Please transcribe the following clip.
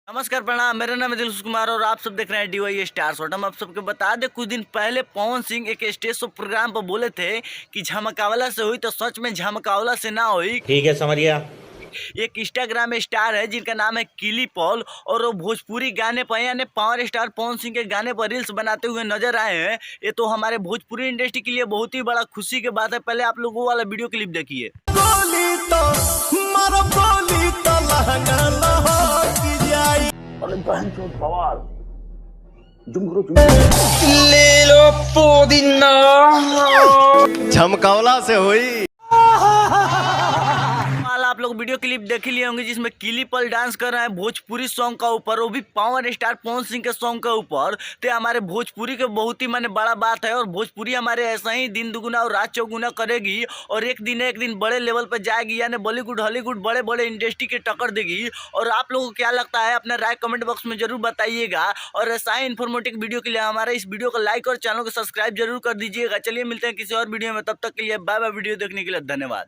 नमस्कार प्रणाम। मेरा नाम है दिलखुश कुमार और आप सब देख रहे हैं DY स्टार शॉट। हम आप सबको बता दें, कुछ दिन पहले पवन सिंह एक स्टेज शो प्रोग्राम पर बोले थे कि झमकावला से हुई तो सच में झमकावला से ना हुई। ठीक है, समझिए। एक इंस्टाग्राम स्टार है जिनका नाम है किली पॉल और वो भोजपुरी गाने पर यानी पावर स्टार पवन सिंह के गाने पर रील्स बनाते हुए नजर आए हैं। ये तो हमारे भोजपुरी इंडस्ट्री के लिए बहुत ही बड़ा खुशी की बात है। पहले आप लोग वो वाला वीडियो क्लिप देखिए। ले लो पुदीना। झमकावला से हुई। आप लोग वीडियो क्लिप देख लिए होंगे जिसमें किली पल डांस कर रहे हैं भोजपुरी सॉन्ग का ऊपर, वो भी पावर स्टार पवन सिंह के सॉन्ग के ऊपर। तो हमारे भोजपुरी के बहुत ही माने बड़ा बात है और भोजपुरी हमारे ऐसा ही दिन दुगुना और रात चौगुना करेगी और एक दिन बड़े लेवल पर जाएगी, यानी बॉलीवुड हॉलीवुड बड़े बड़े इंडस्ट्री की टक्कर देगी। और आप लोगों को क्या लगता है अपना राय कमेंट बॉक्स में जरूर बताइएगा। और ऐसा ही इन्फॉर्मेटिव वीडियो के लिए हमारे इस वीडियो को लाइक और चैनल को सब्सक्राइब जरूर कर दीजिएगा। चलिए मिलते हैं किसी और वीडियो में, तब तक के लिए बाय बाय। वीडियो देखने के लिए धन्यवाद।